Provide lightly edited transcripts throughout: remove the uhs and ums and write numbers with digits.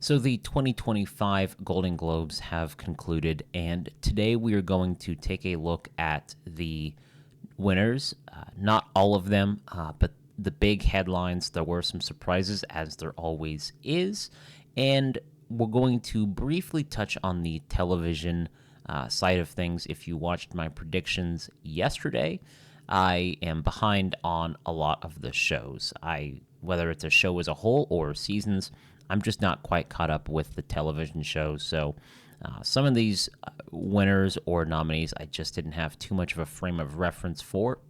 So the 2025 Golden Globes have concluded, and today we are going to take a look at the winners. Not all of them, but the big headlines. There were some surprises, as there always is, and we're going to briefly touch on the television side of things. If you watched my predictions yesterday, I am behind on a lot of the shows. Whether it's a show as a whole or seasons, I'm just not quite caught up with the television shows. So some of these winners or nominees, I just didn't have too much of a frame of reference for.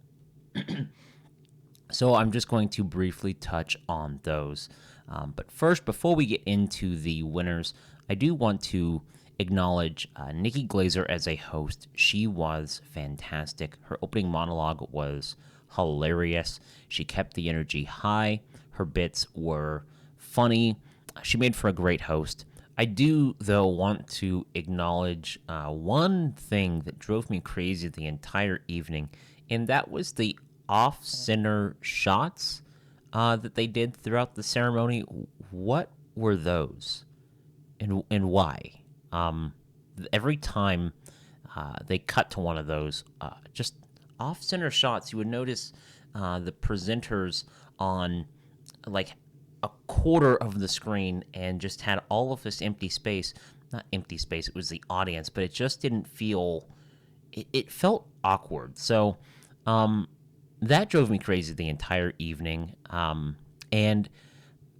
So I'm just going to briefly touch on those. But first, before we get into the winners, I do want to acknowledge Nikki Glazer as a host. She was fantastic. Her opening monologue was hilarious. She kept the energy high. Her bits were funny. She made for a great host. I do, though, want to acknowledge one thing that drove me crazy the entire evening, and that was the off-center shots that they did throughout the ceremony. What were those, and why? Every time they cut to one of those, just off-center shots, you would notice the presenters on like a quarter of the screen and just had all of this empty space. Not empty space, it was the audience, but it just didn't feel, it felt awkward. So that drove me crazy the entire evening. And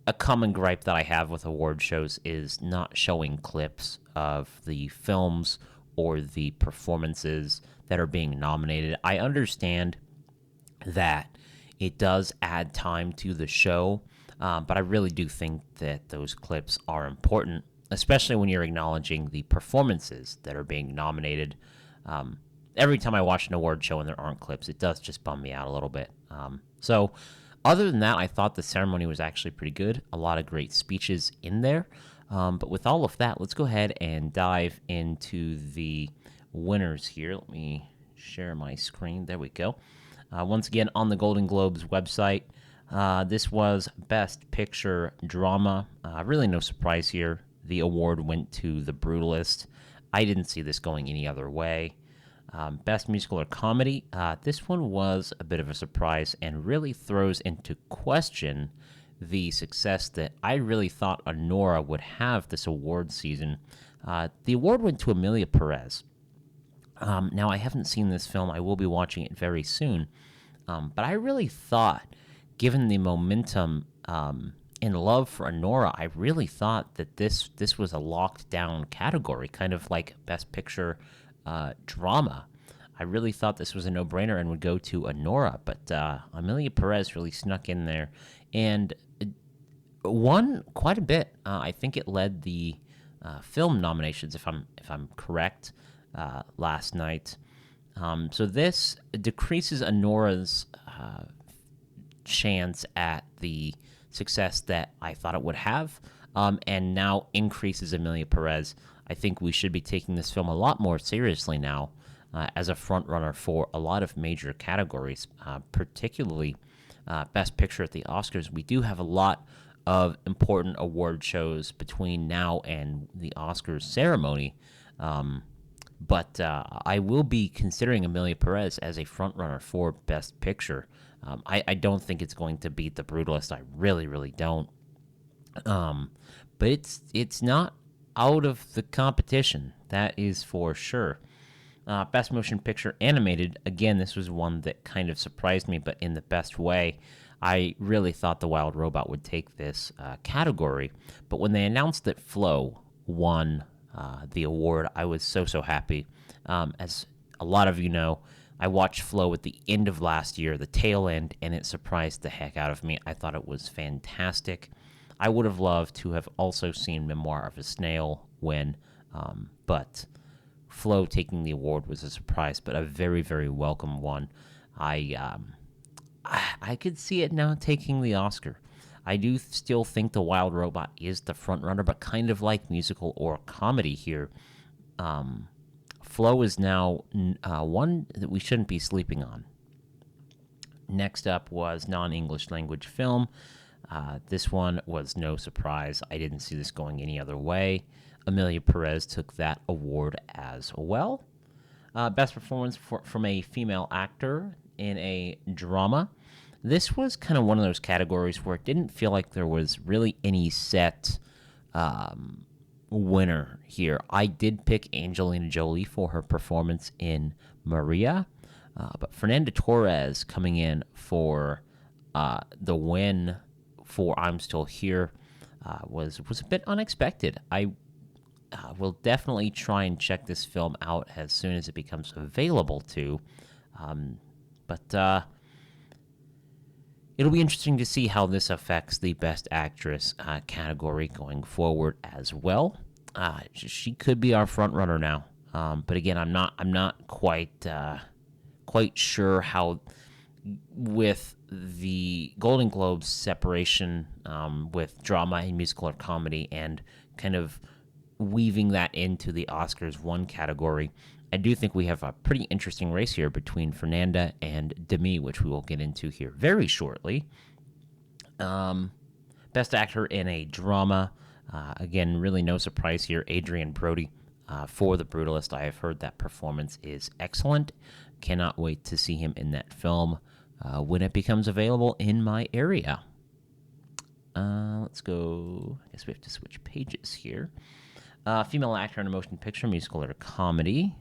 a common gripe that I have with award shows is not showing clips of the films or the performances that are being nominated. I understand that it does add time to the show, but I really do think that those clips are important, especially when you're acknowledging the performances that are being nominated. Every time I watch an award show and there aren't clips, it does just bum me out a little bit. So other than that, I thought the ceremony was actually pretty good. A lot of great speeches in there. But with all of that, let's go ahead and dive into the winners here. Let me share my screen. There we go. Once again, on the Golden Globes website, this was Best Picture Drama. Really no surprise here. The award went to The Brutalist. I didn't see this going any other way. Best Musical or Comedy. This one was a bit of a surprise and really throws into question the success that I really thought Anora would have this award season. The award went to Emilia Perez. Now, I haven't seen this film. I will be watching it very soon. But I really thought, given the momentum and love for Anora, I really thought that this was a locked down category, kind of like Best Picture drama. I really thought this was a no-brainer and would go to Anora, but Emilia Perez really snuck in there and won quite a bit. I think it led the film nominations, if I'm correct, last night. So this decreases Anora's chance at the success that I thought it would have, and now increases Emilia Perez. I think we should be taking this film a lot more seriously now as a frontrunner for a lot of major categories, particularly Best Picture at the Oscars. We do have a lot of important award shows between now and the Oscars ceremony, but I will be considering Emilia Perez as a frontrunner for Best Picture. I don't think it's going to beat The Brutalist. I really, really don't. But it's not out of the competition. That is for sure. Best Motion Picture Animated. Again, this was one that kind of surprised me, but in the best way. I really thought The Wild Robot would take this category. But when they announced that Flow won the award, I was so happy. As a lot of you know, I watched Flow at the end of last year, the tail end, and it surprised the heck out of me. I thought it was fantastic. I would have loved to have also seen Memoir of a Snail win, but Flow taking the award was a surprise, but a very, very welcome one. I could see it now taking the Oscar. I do still think The Wild Robot is the frontrunner, but kind of like musical or comedy here. Flow is now one that we shouldn't be sleeping on. Next up was non-English language film. This one was no surprise. I didn't see this going any other way. Amelia Perez took that award as well. Best performance from a female actor in a drama. This was kind of one of those categories where it didn't feel like there was really any set winner here. I did pick Angelina Jolie for her performance in Maria, but Fernanda Torres coming in for the win for I'm Still Here was a bit unexpected. I will definitely try and check this film out as soon as it becomes available but it'll be interesting to see how this affects the Best Actress category going forward as well. She could be our front runner now, but again, I'm not quite sure how with the Golden Globes separation with drama and musical or comedy, and kind of weaving that into the Oscars one category. I do think we have a pretty interesting race here between Fernanda and Demi, which we will get into here very shortly. Best actor in a drama. Again, really no surprise here. Adrian Brody for The Brutalist. I have heard that performance is excellent. Cannot wait to see him in that film when it becomes available in my area. Let's go. I guess we have to switch pages here. Female actor in a motion picture, musical, or comedy.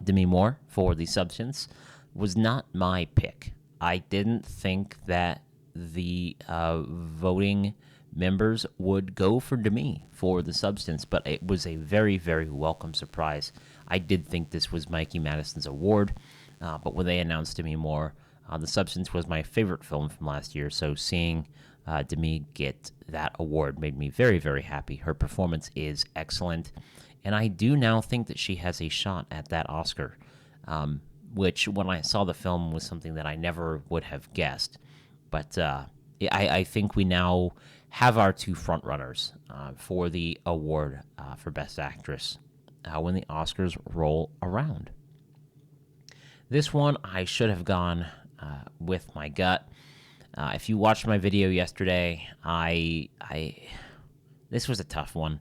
Demi Moore for The Substance was not my pick. I didn't think that the voting members would go for Demi for The Substance, but it was a very, very welcome surprise. I did think this was Mikey Madison's award, but when they announced Demi Moore, The Substance was my favorite film from last year, so seeing Demi get that award made me very, very happy. Her performance is excellent, and I do now think that she has a shot at that Oscar, which when I saw the film was something that I never would have guessed. But I think we now have our two frontrunners for the award for Best Actress when the Oscars roll around. This one I should have gone with my gut. If you watched my video yesterday, this was a tough one.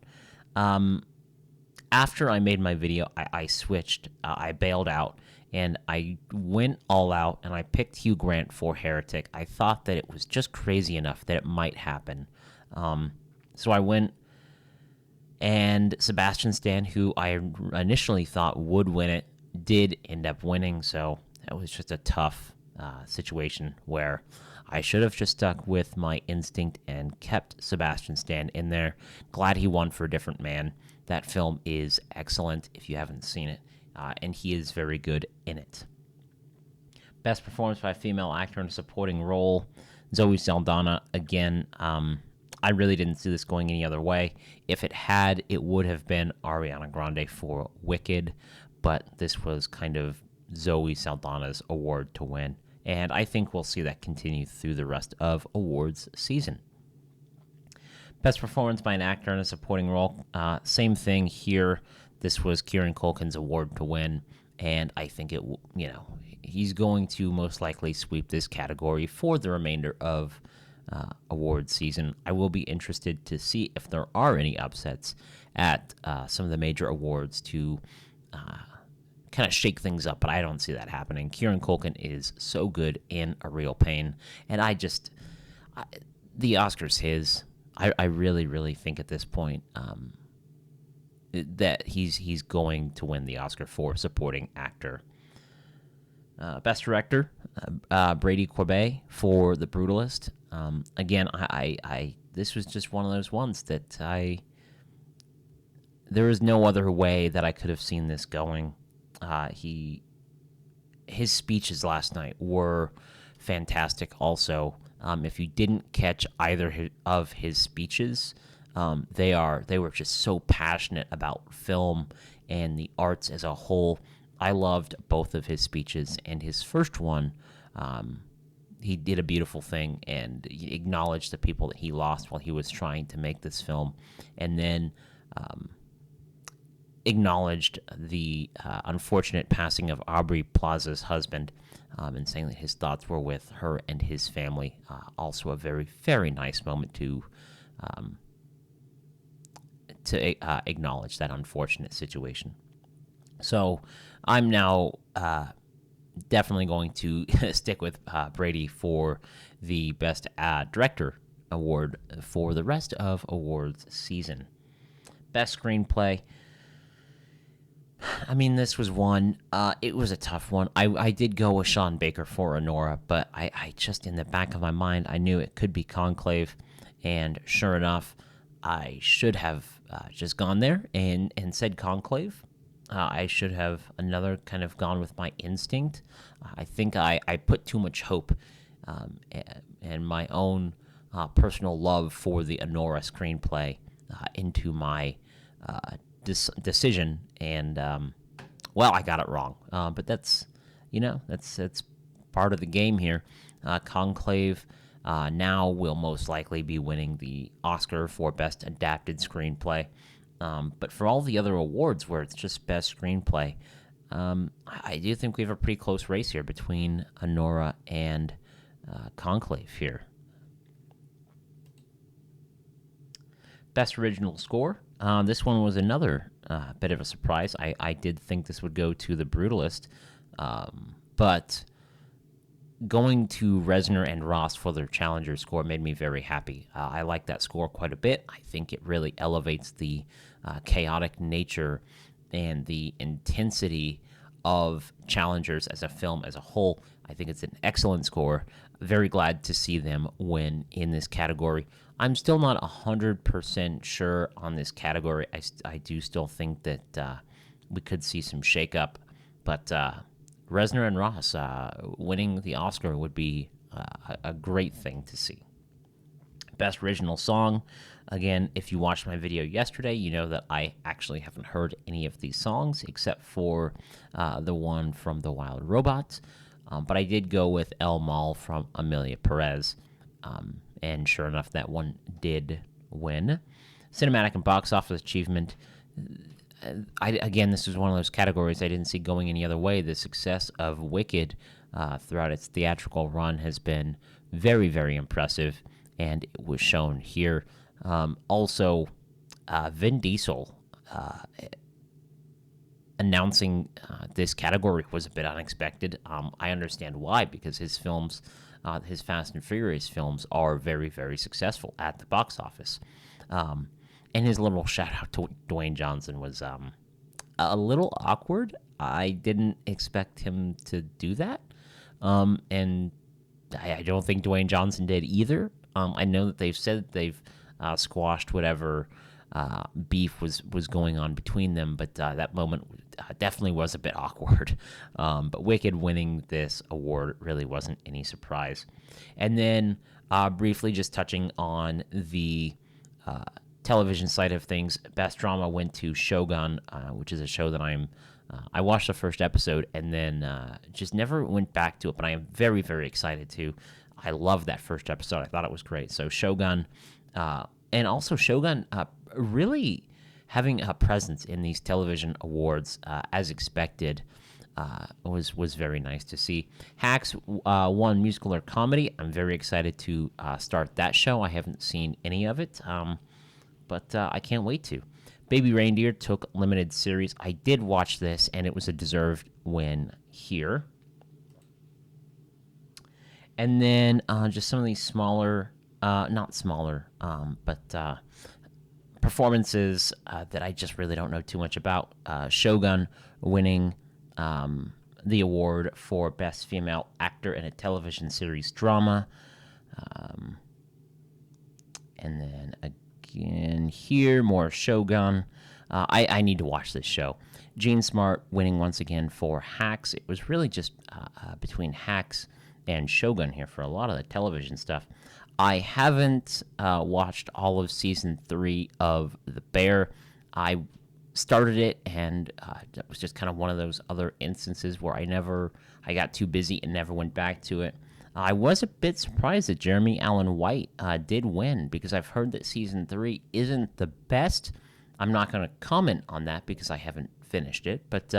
After I made my video, I switched. I bailed out, and I went all out, and I picked Hugh Grant for Heretic. I thought that it was just crazy enough that it might happen. So I went, and Sebastian Stan, who I initially thought would win it, did end up winning, so that was just a tough situation where I should have just stuck with my instinct and kept Sebastian Stan in there. Glad he won for A Different Man. That film is excellent if you haven't seen it, and he is very good in it. Best performance by a female actor in a supporting role, Zoe Saldana. Again, I really didn't see this going any other way. If it had, it would have been Ariana Grande for Wicked, but this was kind of Zoe Saldana's award to win. And I think we'll see that continue through the rest of awards season. Best performance by an actor in a supporting role. Same thing here. This was Kieran Culkin's award to win, and I think he's going to most likely sweep this category for the remainder of awards season. I will be interested to see if there are any upsets at some of the major awards to kind of shake things up, but I don't see that happening. Kieran Culkin is so good in A Real Pain, and the Oscar's his. I really, really think at this point that he's going to win the Oscar for supporting actor. Best director, Brady Corbet for The Brutalist. Again, this was just one of those ones that there is no other way that I could have seen this going. His speeches last night were fantastic also. If you didn't catch either of his speeches, they were just so passionate about film and the arts as a whole. I loved both of his speeches, and his first one, he did a beautiful thing and he acknowledged the people that he lost while he was trying to make this film. And then acknowledged the unfortunate passing of Aubrey Plaza's husband, and saying that his thoughts were with her and his family. Also, a very, very nice moment to acknowledge that unfortunate situation. So I'm now definitely going to stick with Brady for the Best Director award for the rest of awards season. Best Screenplay. I mean, this was one. It was a tough one. I did go with Sean Baker for Anora, but I just, in the back of my mind, I knew it could be Conclave. And sure enough, I should have just gone there and said Conclave. I should have kind of gone with my instinct. I think I put too much hope and my own personal love for the Anora screenplay into my decision, and I got it wrong. But that's part of the game here. Conclave now will most likely be winning the Oscar for Best Adapted Screenplay. But for all the other awards where it's just Best Screenplay, I do think we have a pretty close race here between Anora and Conclave here. Best Original Score. This one was another bit of a surprise. I did think this would go to The Brutalist, but going to Reznor and Ross for their Challenger score made me very happy. I like that score quite a bit. I think it really elevates the chaotic nature and the intensity of Challengers as a film as a whole. I think it's an excellent score. Very glad to see them win in this category. I'm still not 100% sure on this category. I do still think that we could see some shakeup, but Reznor and Ross winning the Oscar would be a great thing to see. Best Original Song. Again, if you watched my video yesterday, you know that I actually haven't heard any of these songs except for the one from The Wild Robots. But I did go with El Mal from Amelia Perez. And sure enough, that one did win. Cinematic and Box Office Achievement. Again, this is one of those categories I didn't see going any other way. The success of Wicked throughout its theatrical run has been very, very impressive, and it was shown here. Also, Vin Diesel announcing this category was a bit unexpected. I understand why, because his films, his Fast and Furious films, are very, very successful at the box office. And his little shout out to Dwayne Johnson was a little awkward. I didn't expect him to do that. And I don't think Dwayne Johnson did either. I know that they've said that they've squashed whatever beef was going on between them, but that moment definitely was a bit awkward. But Wicked winning this award really wasn't any surprise. And then briefly just touching on the television side of things, Best Drama went to Shogun, which is a show that I watched the first episode and then just never went back to it, but I am very, very excited to. I love that first episode. I thought it was great. So Shogun, and also Shogun really having a presence in these television awards as expected was very nice to see. Hacks won musical or comedy. I'm very excited to start that show. I haven't seen any of it, but I can't wait to. Baby Reindeer took limited series. I did watch this, and it was a deserved win here. And then just some of these smaller, not smaller, but performances that I just really don't know too much about. Shogun winning the award for Best Female Actor in a Television Series Drama. And then again here, more Shogun. I need to watch this show. Gene Smart winning once again for Hacks. It was really just between Hacks and Shogun here for a lot of the television stuff. I haven't watched all of season 3 of The Bear. I started it, and it was just kind of one of those other instances where I got too busy and never went back to it. I was a bit surprised that Jeremy Allen White did win, because I've heard that season 3 isn't the best, I'm not going to comment on that because I haven't finished it, but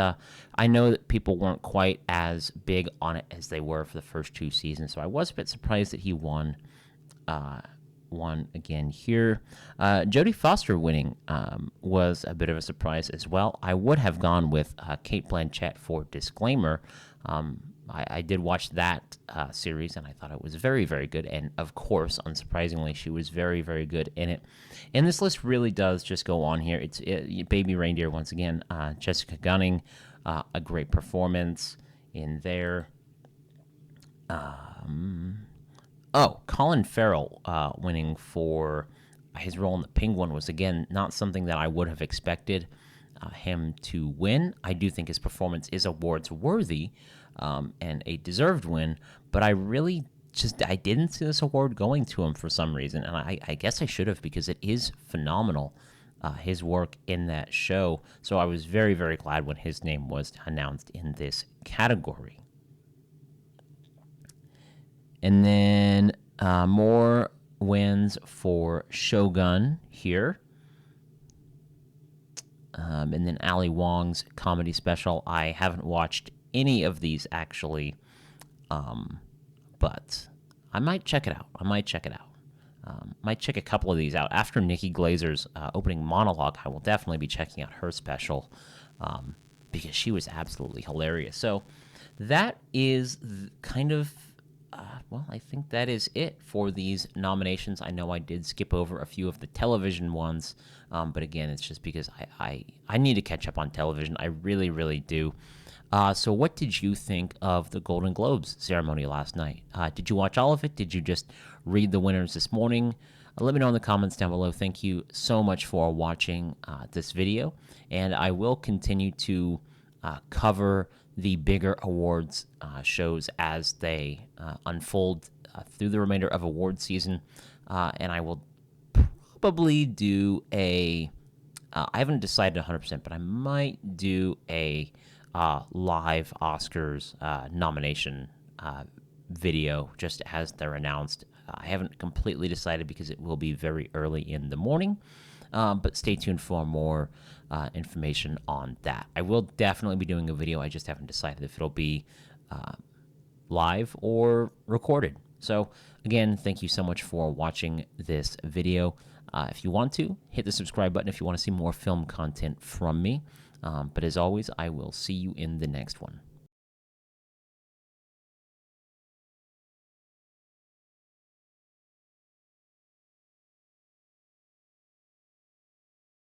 I know that people weren't quite as big on it as they were for the first 2 seasons, so I was a bit surprised that he won again here. Jodie Foster winning was a bit of a surprise as well. I would have gone with Kate Blanchett for Disclaimer. I did watch that series, and I thought it was very, very good. And, of course, unsurprisingly, she was very, very good in it. And this list really does just go on here. It's Baby Reindeer, once again. Jessica Gunning, a great performance in there. Colin Farrell winning for his role in The Penguin was, again, not something that I would have expected him to win. I do think his performance is awards worthy and a deserved win, but I really I didn't see this award going to him for some reason, and I guess I should have, because it is phenomenal, his work in that show. So I was very, very glad when his name was announced in this category. And then more wins for Shogun here. And then Ali Wong's comedy special. I haven't watched any of these, actually, but I might check it out. Might check a couple of these out. After Nikki Glazer's opening monologue, I will definitely be checking out her special because she was absolutely hilarious. So that is kind of... I think that is it for these nominations. I know I did skip over a few of the television ones, but again, it's just because I need to catch up on television. I really, really do. So what did you think of the Golden Globes ceremony last night? Did you watch all of it? Did you just read the winners this morning? Let me know in the comments down below. Thank you so much for watching this video, and I will continue to cover the bigger awards shows as they unfold through the remainder of award season, and I will probably do I haven't decided 100%, but I might do a live Oscars nomination video just as they're announced. I haven't completely decided because it will be very early in the morning, but stay tuned for more information on that. I will definitely be doing a video. I just haven't decided if it'll be live or recorded. So again, thank you so much for watching this video. If you want to, hit the subscribe button if you want to see more film content from me. But as always, I will see you in the next one.